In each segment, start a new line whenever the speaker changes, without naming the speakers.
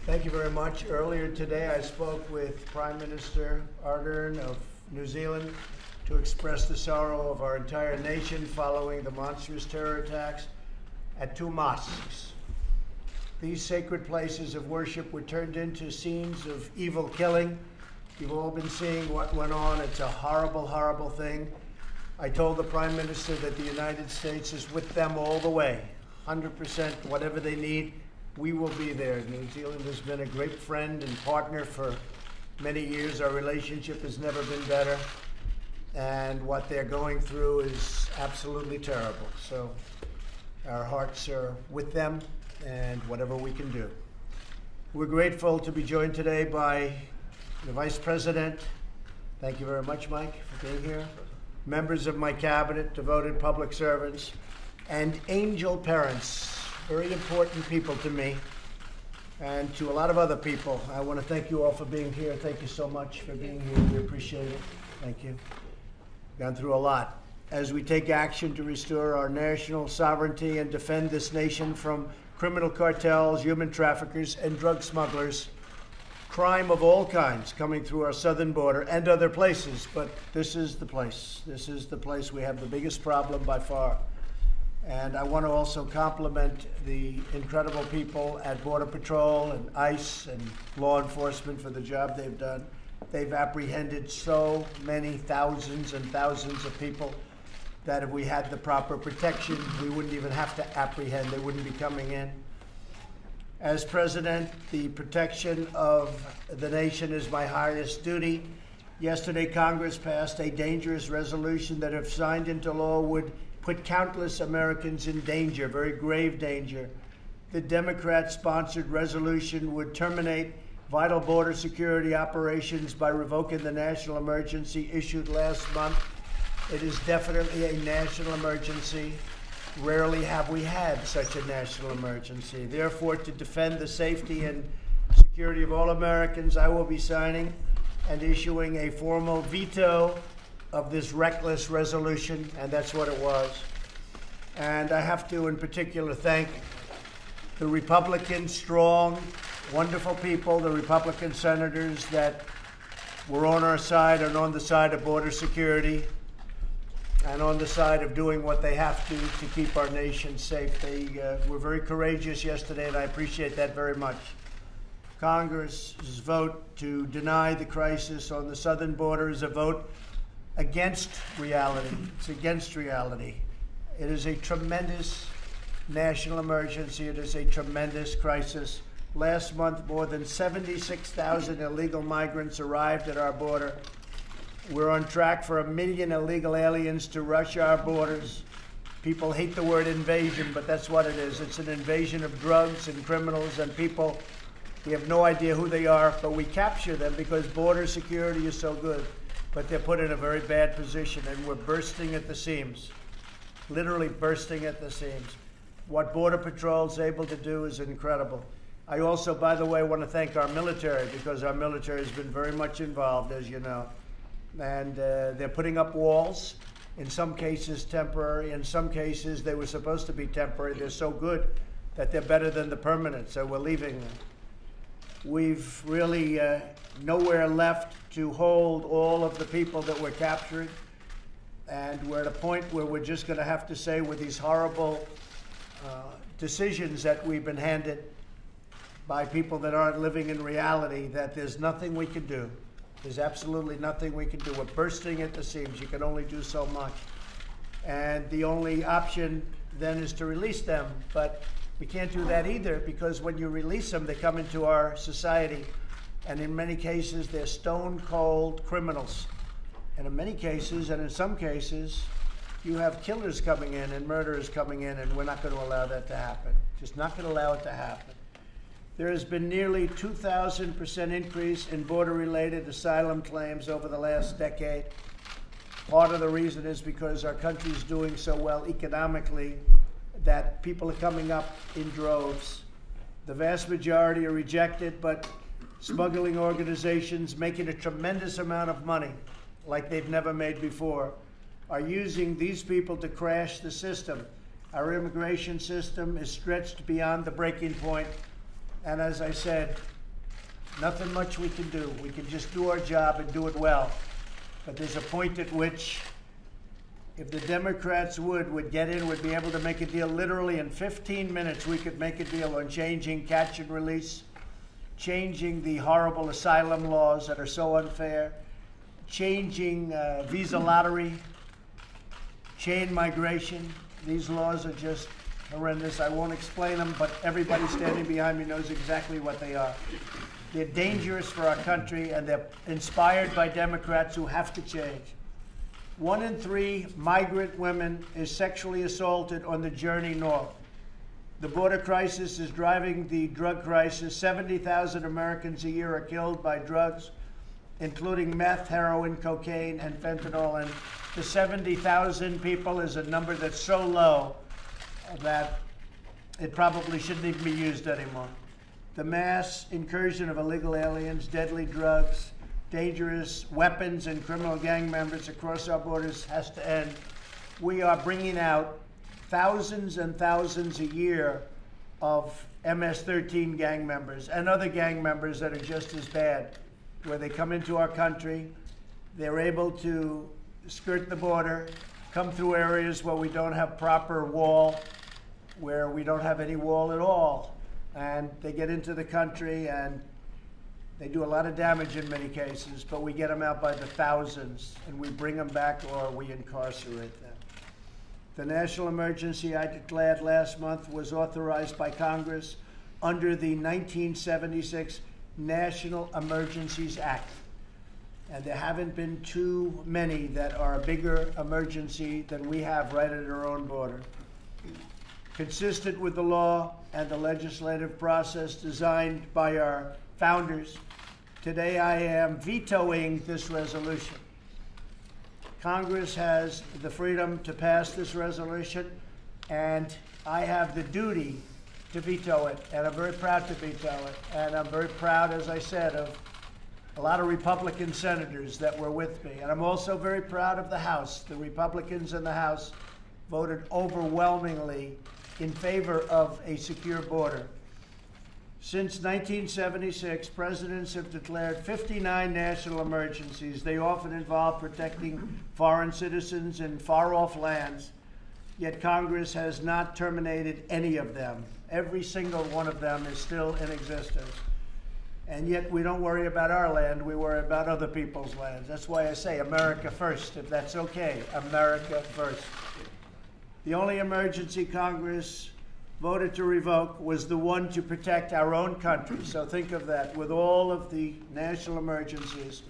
Thank you very much. Earlier today, I spoke with Prime Minister Ardern of New Zealand to express the sorrow of our entire nation following the monstrous terror attacks at two mosques. These sacred places of worship were turned into scenes of evil killing. You've all been seeing what went on. It's a horrible, horrible thing. I told the Prime Minister that the United States is with them all the way, 100%, whatever they need. We will be there. New Zealand has been a great friend and partner for many years. Our relationship has never been better. And what they're going through is absolutely terrible. So our hearts are with them and whatever we can do. We're grateful to be joined today by the Vice President. Thank you very much, Mike, for being here. Members of my cabinet, devoted public servants, and angel parents. Very important people to me and to a lot of other people. I want to thank you all for being here. Thank you so much for being here. We appreciate it. Thank you. Gone through a lot. As we take action to restore our national sovereignty and defend this nation from criminal cartels, human traffickers, and drug smugglers, crime of all kinds coming through our southern border and other places. But this is the place. This is the place we have the biggest problem by far. And I want to also compliment the incredible people at Border Patrol and ICE and law enforcement for the job they've done. They've apprehended so many thousands and thousands of people that if we had the proper protection, we wouldn't even have to apprehend. They wouldn't be coming in. As president, the protection of the nation is my highest duty. Yesterday, Congress passed a dangerous resolution that, if signed into law, would put countless Americans in danger, very grave danger. The Democrat-sponsored resolution would terminate vital border security operations by revoking the national emergency issued last month. It is definitely a national emergency. Rarely have we had such a national emergency. Therefore, to defend the safety and security of all Americans, I will be signing and issuing a formal veto of this reckless resolution, and that's what it was. And I have to, in particular, thank the Republican, strong, wonderful people, the Republican senators that were on our side and on the side of border security and on the side of doing what they have to keep our nation safe. They were very courageous yesterday, and I appreciate that very much. Congress's vote to deny the crisis on the southern border is a vote against reality. It's against reality. It is a tremendous national emergency. It is a tremendous crisis. Last month, more than 76,000 illegal migrants arrived at our border. We're on track for 1 million illegal aliens to rush our borders. People hate the word invasion, but that's what it is. It's an invasion of drugs and criminals and people. We have no idea who they are, but we capture them because border security is so good. But they're put in a very bad position, and we're bursting at the seams, literally bursting at the seams. What Border Patrol is able to do is incredible. I also, by the way, want to thank our military, because our military has been very much involved, as you know. And they're putting up walls, in some cases temporary, in some cases they were supposed to be temporary. They're so good that they're better than the permanent, so we're leaving them. We've really nowhere left to hold all of the people that we're capturing. And we're at a point where we're just going to have to say, with these horrible decisions that we've been handed by people that aren't living in reality, that there's nothing we can do. There's absolutely nothing we can do. We're bursting at the seams. You can only do so much. And the only option then is to release them. But we can't do that either, because when you release them, they come into our society. And in many cases, they're stone-cold criminals. And in many cases, and in some cases, you have killers coming in and murderers coming in, and we're not going to allow that to happen. Just not going to allow it to happen. There has been nearly 2,000% increase in border-related asylum claims over the last decade. Part of the reason is because our country is doing so well economically that people are coming up in droves. The vast majority are rejected, but smuggling organizations making a tremendous amount of money, like they've never made before, are using these people to crash the system. Our immigration system is stretched beyond the breaking point, And as I said, nothing much we can do. We can just do our job and do it well. But there's a point at which, if the Democrats would get in, would be able to make a deal literally in 15 minutes. We could make a deal on changing catch and release, changing the horrible asylum laws that are so unfair, changing visa lottery, chain migration. These laws are just horrendous. I won't explain them, but everybody standing behind me knows exactly what they are. They're dangerous for our country, and they're inspired by Democrats who have to change. 1 in 3 migrant women is sexually assaulted on the journey north. The border crisis is driving the drug crisis. 70,000 Americans a year are killed by drugs, including meth, heroin, cocaine, and fentanyl. And the 70,000 people is a number that's so low that it probably shouldn't even be used anymore. The mass incursion of illegal aliens, deadly drugs, dangerous weapons, and criminal gang members across our borders has to end. We are bringing out thousands and thousands a year of MS-13 gang members and other gang members that are just as bad, where they come into our country, they're able to skirt the border, come through areas where we don't have proper wall, where we don't have any wall at all. And they get into the country and they do a lot of damage in many cases, but we get them out by the thousands and we bring them back or we incarcerate them. The national emergency I declared last month was authorized by Congress under the 1976 National Emergencies Act. And there haven't been too many that are a bigger emergency than we have right at our own border. Consistent with the law and the legislative process designed by our founders, today I am vetoing this resolution. Congress has the freedom to pass this resolution, and I have the duty to veto it, and I'm very proud to veto it. And I'm very proud, as I said, of a lot of Republican senators that were with me. And I'm also very proud of the House. The Republicans in the House voted overwhelmingly in favor of a secure border. Since 1976, presidents have declared 59 national emergencies. They often involve protecting foreign citizens in far-off lands, yet Congress has not terminated any of them. Every single one of them is still in existence. And yet we don't worry about our land, we worry about other people's lands. That's why I say America first, if that's okay, America first. The only emergency Congress voted to revoke was the one to protect our own country. So think of that. With all of the national emergencies,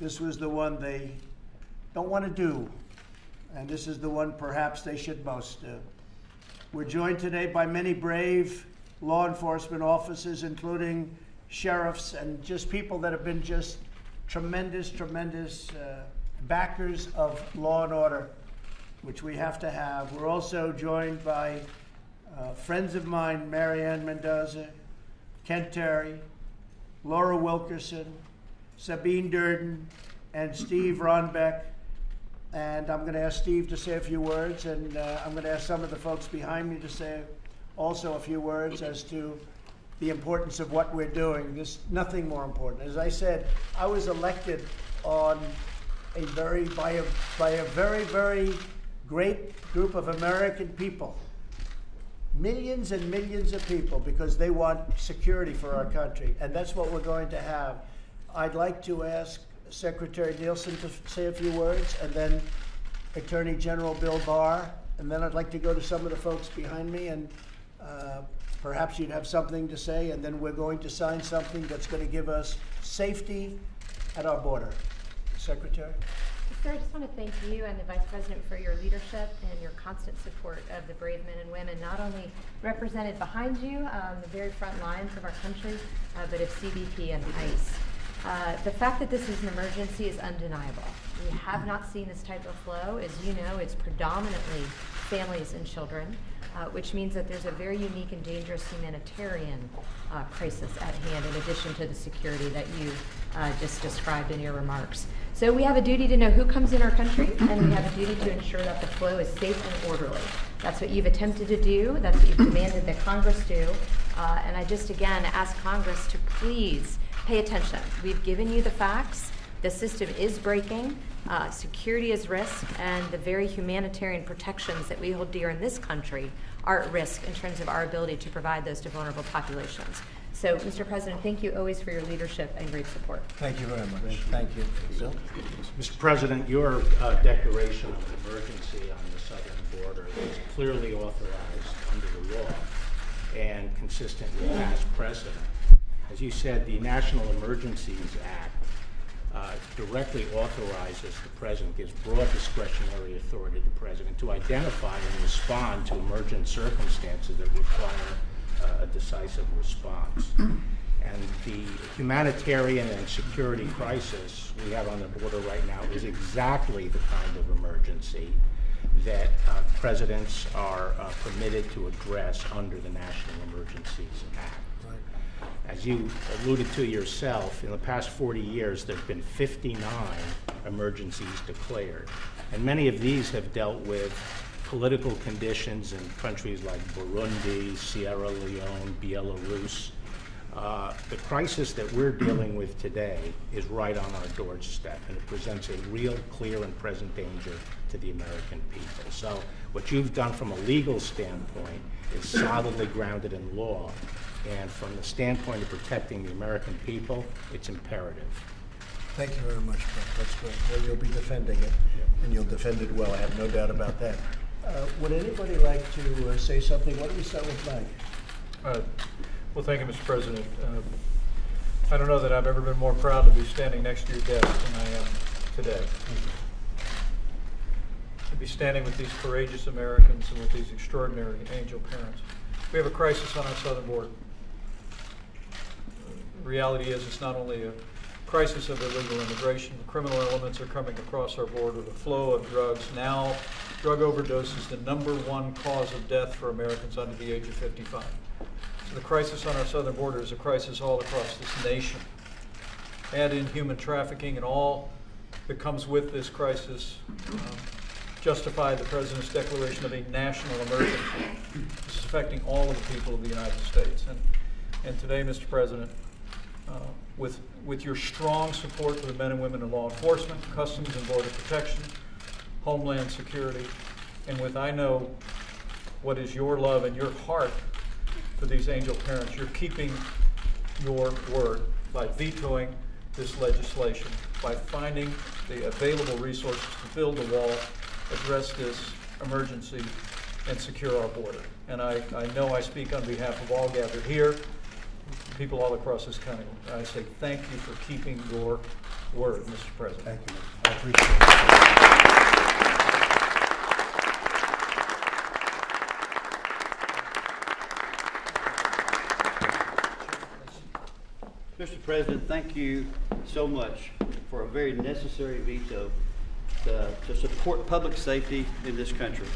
this was the one they don't want to do. And this is the one perhaps they should most do. We're joined today by many brave law enforcement officers, including sheriffs and just people that have been just tremendous backers of law and order, which we have to have. We're also joined by friends of mine, Marianne Mendoza, Kent Terry, Laura Wilkerson, Sabine Durden, and Steve Ronbeck. And I'm going to ask Steve to say a few words, and I'm going to ask some of the folks behind me to say also a few words as to the importance of what we're doing. There's nothing more important. As I said, I was elected on by a very great group of American people. Millions and millions of people, because they want security for our country. And that's what we're going to have. I'd like to ask Secretary Nielsen to say a few words, and then Attorney General Bill Barr. And then I'd like to go to some of the folks behind me, and perhaps you'd have something to say, and then we're going to sign something that's going to give us safety at our border. Secretary?
Sir, I just want to thank you and the Vice President for your leadership and your constant support of the brave men and women, not only represented behind you on the very front lines of our country, but of CBP and ICE. The fact that this is an emergency is undeniable. We have not seen this type of flow. As you know, it's predominantly families and children, which means that there's a very unique and dangerous humanitarian crisis at hand, in addition to the security that you just described in your remarks. So we have a duty to know who comes in our country, and we have a duty to ensure that the flow is safe and orderly. That's what you've attempted to do. That's what you've demanded that Congress do. And I just, again, ask Congress to please pay attention. We've given you the facts. The system is breaking. Security is risk, and the very humanitarian protections that we hold dear in this country are at risk in terms of our ability to provide those to vulnerable populations. So, Mr. President, thank you always for your leadership and great support.
Thank you very much. Thank you. Bill?
Mr. President, your declaration of an emergency on the southern border is clearly authorized under the law and consistent with past precedent. As you said, the National Emergencies Act directly authorizes the President, gives broad discretionary authority to the President to identify and respond to emergent circumstances that require a decisive response. And the humanitarian and security crisis we have on the border right now is exactly the kind of emergency that presidents are permitted to address under the National Emergencies Act. As you alluded to yourself, in the past 40 years, there have been 59 emergencies declared. And many of these have dealt with political conditions in countries like Burundi, Sierra Leone, Belarus. The crisis that we're dealing with today is right on our doorstep, and it presents a real, clear, and present danger to the American people. So what you've done from a legal standpoint is solidly grounded in law, and from the standpoint of protecting the American people, it's imperative.
Thank you very much, Bill. That's great. Well, you'll be defending it, and you'll defend it well. I have no doubt about that. Would anybody like to say something? Why don't we start with Mike?
Well, thank you, Mr. President. I don't know that I've ever been more proud to be standing next to your desk than I am today. To be standing with these courageous Americans and with these extraordinary angel parents. We have a crisis on our southern border. The reality is it's not only a crisis of illegal immigration. The criminal elements are coming across our border. The flow of drugs. Now, drug overdose is the #1 cause of death for Americans under the age of 55. So the crisis on our southern border is a crisis all across this nation. Add in human trafficking and all that comes with this crisis, justify the President's declaration of a national emergency. This is affecting all of the people of the United States. And today, Mr. President, with your strong support for the men and women in law enforcement, Customs and Border Protection, Homeland Security, and with I know what is your love and your heart for these angel parents, you're keeping your word by vetoing this legislation, by finding the available resources to build the wall, address this emergency, and secure our border. And I know I speak on behalf of all gathered here, people all across this country. I say thank you for keeping your word, Mr. President.
Thank you. I appreciate it.
Mr. President, thank you so much for a very necessary veto to support public safety in this country.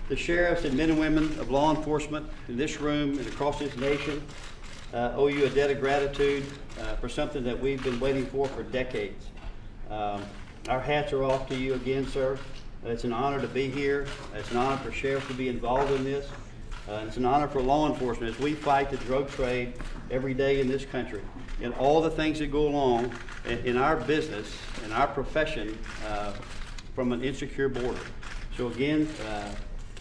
The sheriffs and men and women of law enforcement in this room and across this nation owe you a debt of gratitude for something that we've been waiting for decades. Our hats are off to you again, sir. It's an honor to be here. It's an honor for sheriffs to be involved in this. It's an honor for law enforcement as we fight the drug trade every day in this country and all the things that go along in our business and our profession from an insecure border. So again,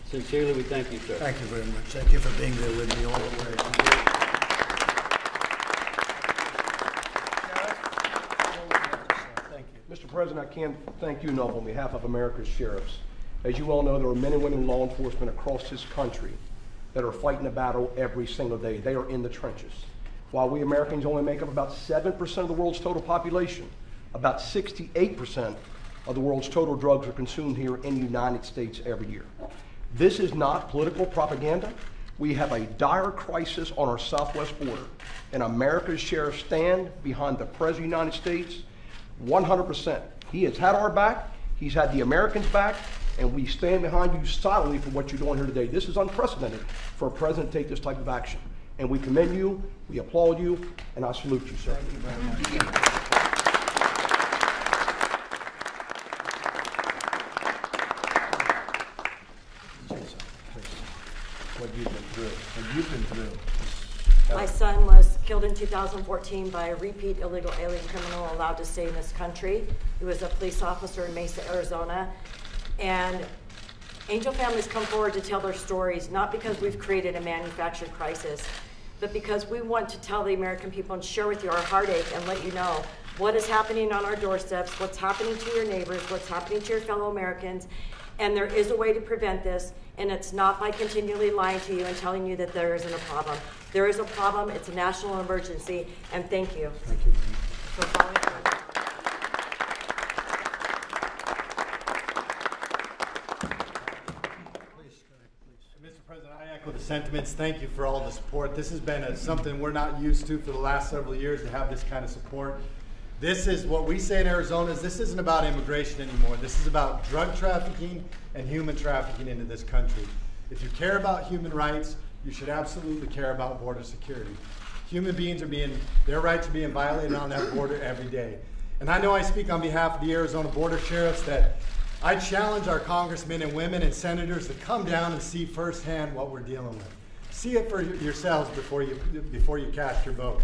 sincerely, we thank you, sir.
Thank you very much. Thank you for being there with me all the way. Thank you.
Mr. President, I can't thank you enough on behalf of America's sheriffs. As you all know, there are men and women in law enforcement across this country that are fighting a battle every single day. They are in the trenches. While we Americans only make up about 7% of the world's total population, about 68% of the world's total drugs are consumed here in the United States every year. This is not political propaganda. We have a dire crisis on our southwest border, and America's sheriffs stand behind the President of the United States 100%. He has had our back, he's had the Americans' back, and we stand behind you solidly for what you're doing here today. This is unprecedented for a president to take this type of action. And we commend you, we applaud you, and I salute you, sir.
Thank you very much. What you've been through.
My son was killed in 2014 by a repeat illegal alien criminal allowed to stay in this country. He was a police officer in Mesa, Arizona. And Angel families come forward to tell their stories, not because we've created a manufactured crisis, but because we want to tell the American people and share with you our heartache and let you know what is happening on our doorsteps, what's happening to your neighbors, what's happening to your fellow Americans. And there is a way to prevent this, and it's not by continually lying to you and telling you that there isn't a problem. There is a problem, it's a national emergency, and thank you.
Thank you.
For following through.
Mr. President, I echo the sentiments. Thank you for all the support. This has been something we're not used to for the last several years, to have this kind of support. This is what we say in Arizona is this isn't about immigration anymore. This is about drug trafficking and human trafficking into this country. If you care about human rights, you should absolutely care about border security. Human beings their rights are being violated on that border every day. And I know I speak on behalf of the Arizona Border Sheriffs that I challenge our congressmen and women and senators to come down and see firsthand what we're dealing with. See it for yourselves before you cast your vote.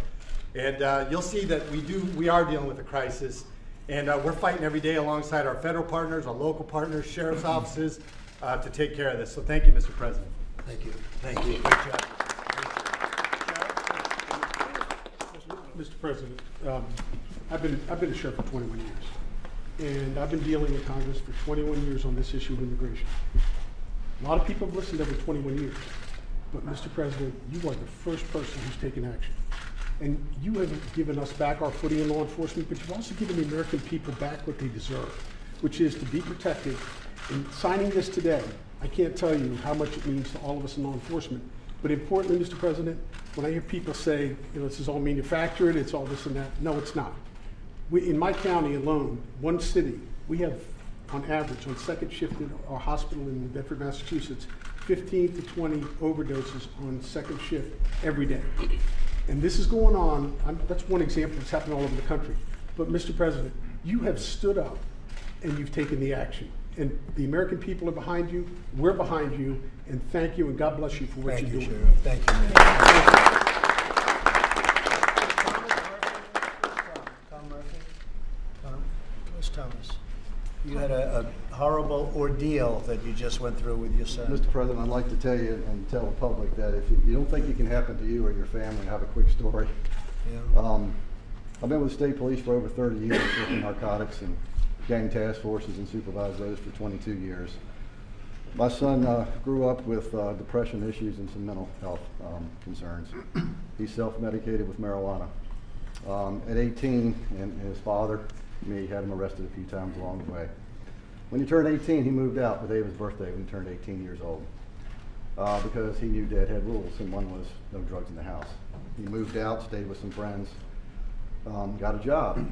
And you'll see that we are dealing with a crisis, and we're fighting every day alongside our federal partners, our local partners, sheriff's offices to take care of this. So thank you, Mr. President.
Thank you. Thank you. Good job.
Mr. President, I've been a sheriff for 21 years, and I've been dealing with Congress for 21 years on this issue of immigration. A lot of people have listened over 21 years, but Mr. President, you are the first person who's taken action. And you have given us back our footing in law enforcement, but you've also given the American people back what they deserve, which is to be protected. And signing this today, I can't tell you how much it means to all of us in law enforcement. But importantly, Mr. President, when I hear people say, this is all manufactured, it's all this and that, no, it's not. In my county alone, one city, we have, on average, on second shift in our hospital in Bedford, Massachusetts, 15 to 20 overdoses on second shift every day. And this is going on, that's one example that's happening all over the country. But Mr. President, you have stood up and you've taken the action. And the American people are behind you, we're behind you, and thank you and God bless you for what you're doing.
Sheriff. Thank you, man. Tom Murphy? Tom? Ms. Thomas, you had a horrible ordeal that you just went through with your son.
Mr. President, I'd like to tell you and tell the public that if you don't think it can happen to you or your family, I have a quick story.
Yeah.
I've been with the state police for over 30 years, working narcotics and gang task forces and supervised those for 22 years. My son grew up with depression issues and some mental health concerns. He's self-medicated with marijuana. At 18, and his father, me, had him arrested a few times along the way. When he turned 18, he moved out the day of his birthday when he turned 18 years old because he knew Dad had rules, and one was no drugs in the house. He moved out, stayed with some friends, got a job.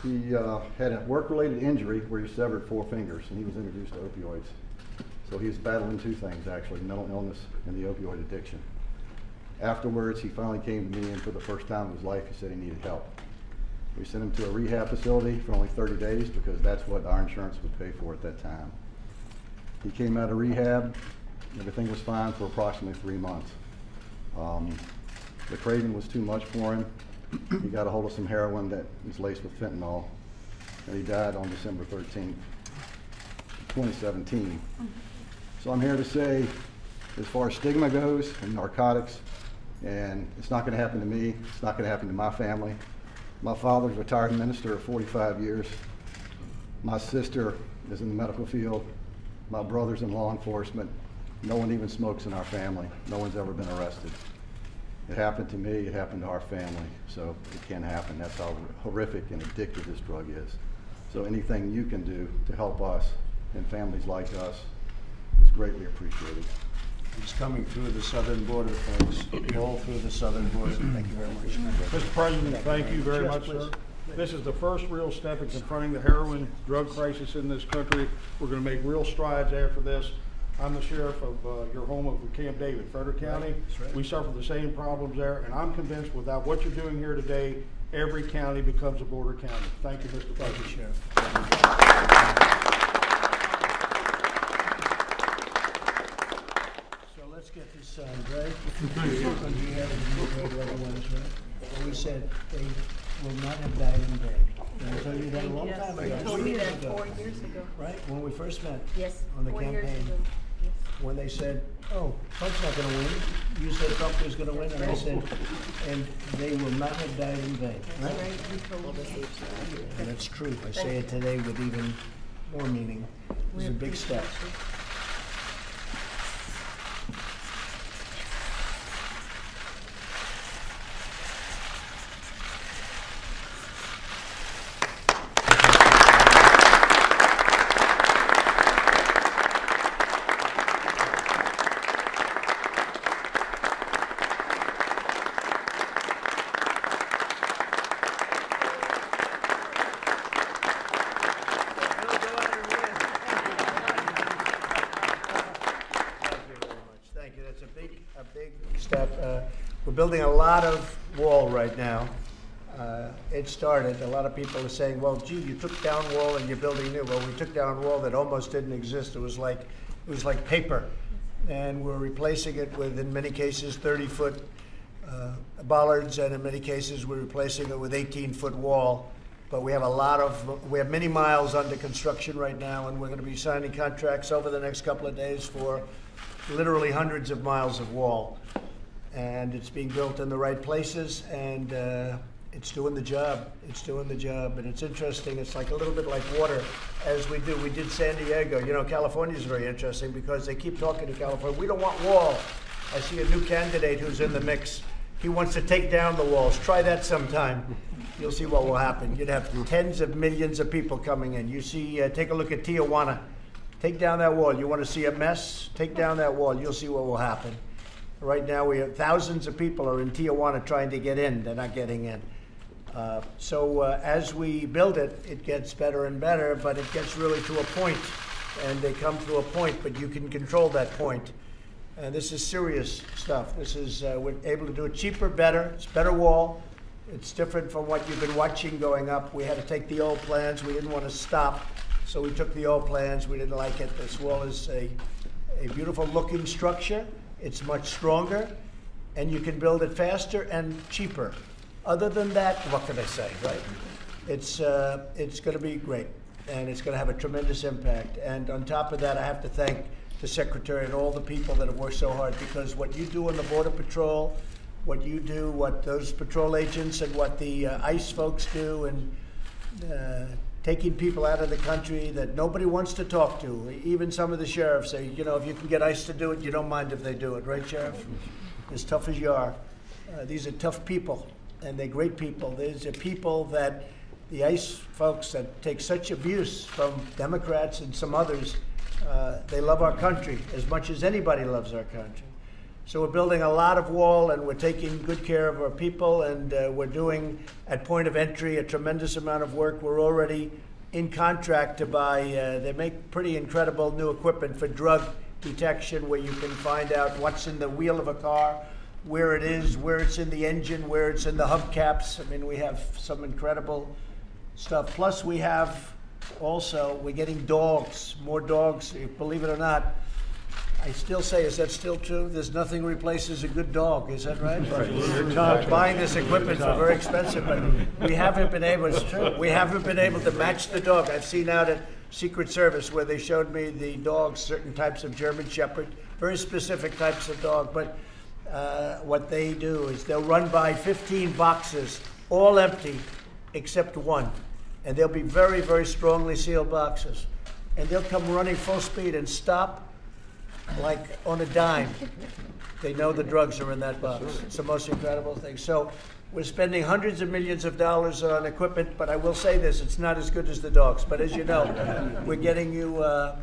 He had a work-related injury where he severed 4 fingers, and he was introduced to opioids. So he was battling 2 things, actually, mental illness and the opioid addiction. Afterwards, he finally came to me, and for the first time in his life, he said he needed help. We sent him to a rehab facility for only 30 days because that's what our insurance would pay for at that time. He came out of rehab, everything was fine for approximately 3 months. The craving was too much for him. He got a hold of some heroin that was laced with fentanyl, and he died on December 13th, 2017. So I'm here to say, as far as stigma goes and narcotics, and it's not going to happen to me, it's not going to happen to my family. My father's a retired minister of 45 years. My sister is in the medical field. My brother's in law enforcement. No one even smokes in our family. No one's ever been arrested. It happened to me, it happened to our family, so it can happen. That's how horrific and addictive this drug is. So anything you can do to help us and families like us is greatly appreciated.
It's coming through the southern border, folks. All through the southern border. Thank you very much.
Mr. President, thank you very much, sir. This is the first real step in confronting the heroin drug crisis in this country. We're going to make real strides after this. I'm the sheriff of your home of Camp David, Frederick County.
Right.
We suffer the same problems there, and I'm convinced without what you're doing here today, every county becomes a border county. Thank you, Mr. President.
Thank you, Sheriff. So let's get get this signed, right? On behalf of the other ones, right? And we said they will not have died in vain. Did I tell you that a long time ago?
You told me that 4 years ago.
Right, when we first met.
Yes,
On the
4 years
campaign.
ago. Yes.
When they said, oh, Trump's not gonna win. You said Trump was gonna win, and I said, and they will not have died in vain,
That's
right?
right, you told us that.
And it's true. I say it today with even more meaning. It's a big step. Thank you. That's a big step. We're building a lot of wall right now. It started. A lot of people are saying, "Well, gee, you took down wall and you're building new." Well, we took down wall that almost didn't exist. It was like paper, and we're replacing it with, in many cases, 30-foot bollards, and in many cases, we're replacing it with 18-foot wall. But we have many miles under construction right now, and we're going to be signing contracts over the next couple of days for literally hundreds of miles of wall. And it's being built in the right places, and it's doing the job. It's doing the job, and it's interesting. It's like a little bit like water, as we do. We did San Diego. You know, California is very interesting because they keep talking to California. We don't want wall. I see a new candidate who's in the mix. He wants to take down the walls. Try that sometime. You'll see what will happen. You'd have tens of millions of people coming in. You see, take a look at Tijuana. Take down that wall. You want to see a mess? Take down that wall. You'll see what will happen. Right now, we have thousands of people are in Tijuana trying to get in. They're not getting in. So as we build it, it gets better and better, but it gets really to a point, and they come to a point, but you can control that point. And this is serious stuff. This is, we're able to do it cheaper, better. It's better wall. It's different from what you've been watching going up. We had to take the old plans. We didn't want to stop, so we took the old plans. We didn't like it. This wall is a beautiful looking structure. It's much stronger, and you can build it faster and cheaper. Other than that, what can I say, right? It's going to be great, and it's going to have a tremendous impact. And on top of that, I have to thank the Secretary and all the people that have worked so hard, because what you do in the Border Patrol, what you do, what those patrol agents and what the ICE folks do, and taking people out of the country that nobody wants to talk to. Even some of the sheriffs say, you know, if you can get ICE to do it, you don't mind if they do it, right, Sheriff? As tough as you are. These are tough people, and they're great people. These are people that the ICE folks that take such abuse from Democrats and some others, they love our country as much as anybody loves our country. So we're building a lot of wall, and we're taking good care of our people, and we're doing, at point of entry, a tremendous amount of work. We're already in contract to buy, they make pretty incredible new equipment for drug detection, where you can find out what's in the wheel of a car, where it is, where it's in the engine, where it's in the hubcaps. I mean, we have some incredible stuff. Plus, we have also, we're getting dogs, more dogs, believe it or not. I still say, is that still true? There's nothing replaces a good dog, is that right? We're buying this equipment for very expensive, but we haven't been able, it's true, we haven't been able to match the dog. I've seen out at Secret Service where they showed me the dogs, certain types of German Shepherd, very specific types of dog, but what they do is they'll run by 15 boxes, all empty, except one. And they'll be very, very strongly sealed boxes. And they'll come running full speed and stop like on a dime. They know the drugs are in that box. It's the most incredible thing. So we're spending hundreds of millions of dollars on equipment, but I will say this, it's not as good as the dogs. But as you know, we're getting you,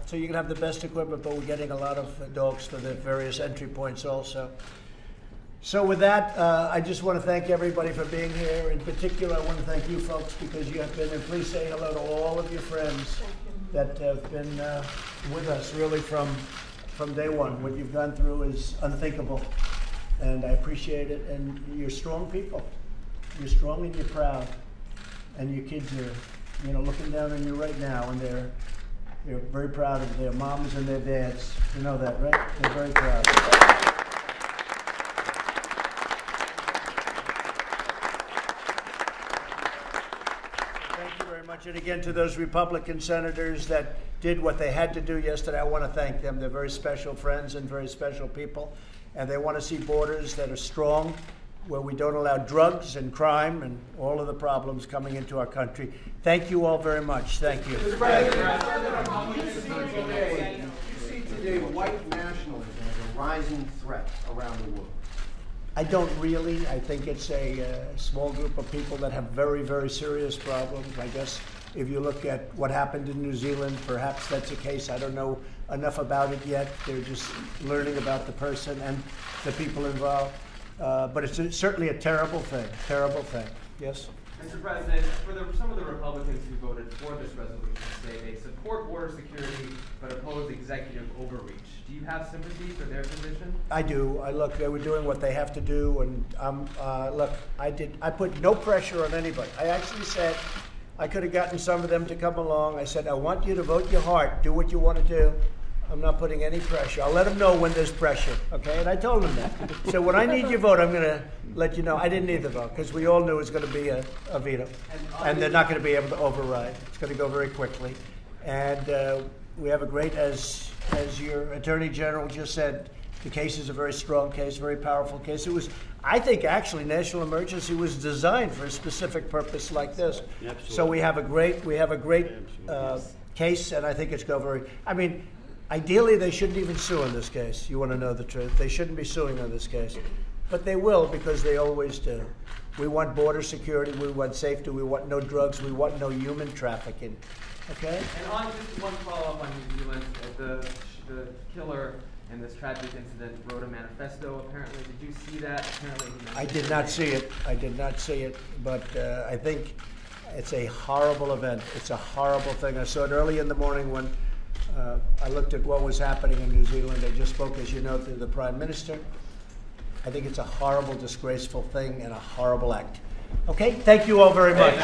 so you can have the best equipment, but we're getting a lot of dogs for the various entry points also. So with that, I just want to thank everybody for being here. In particular, I want to thank you folks, because you have been, and please say hello to all of your friends that have been with us really from day one. What you've gone through is unthinkable, and I appreciate it. And you're strong people. You're strong and you're proud, and your kids are, you know, looking down on you right now, and they're very proud of their moms and their dads. You know that, right? They're very proud. Thank you very much. And again, to those Republican senators that did what they had to do yesterday, I want to thank them. They're very special friends and very special people. And they want to see borders that are strong, where we don't allow drugs and crime and all of the problems coming into our country. Thank you all very much. Thank you.
You see today white nationalism as a rising threat around the world.
I don't really. I think it's a small group of people that have very, very serious problems. I guess if you look at what happened in New Zealand, perhaps that's a case. I don't know enough about it yet. They're just learning about the person and the people involved. But it's certainly a terrible thing. Terrible thing. Yes?
Mr. President, for some of the Republicans who voted for this resolution say they support border security but oppose executive overreach. Do you have sympathy for their position?
I do. Look, they were doing what they have to do, and look, I put no pressure on anybody. I actually said I could have gotten some of them to come along. I said, I want you to vote your heart. Do what you want to do. I'm not putting any pressure. I'll let them know when there's pressure, okay? And I told them that. So when I need your vote, I'm going to let you know. I didn't need the vote because we all knew it was going to be a veto. And they're not going to be able to override. It's going to go very quickly. And we have a great, as your Attorney General just said, the case is a very strong case, very powerful case. It was, I think, actually, national emergency was designed for a specific purpose like this.
Absolutely.
So we have a great case, and I think it's going very, I mean, ideally, they shouldn't even sue in this case. You want to know the truth. They shouldn't be suing on this case. But they will because they always do. We want border security. We want safety. We want no drugs. We want no human trafficking. Okay?
And on just one follow-up on New Zealand, the killer in this tragic incident wrote a manifesto, apparently. Did you see that? Apparently,
I did not see it. I did not see it. But I think it's a horrible event. It's a horrible thing. I saw it early in the morning when I looked at what was happening in New Zealand. I just spoke, as you know, to the Prime Minister. I think it's a horrible, disgraceful thing and a horrible act. Okay? Thank you all very much.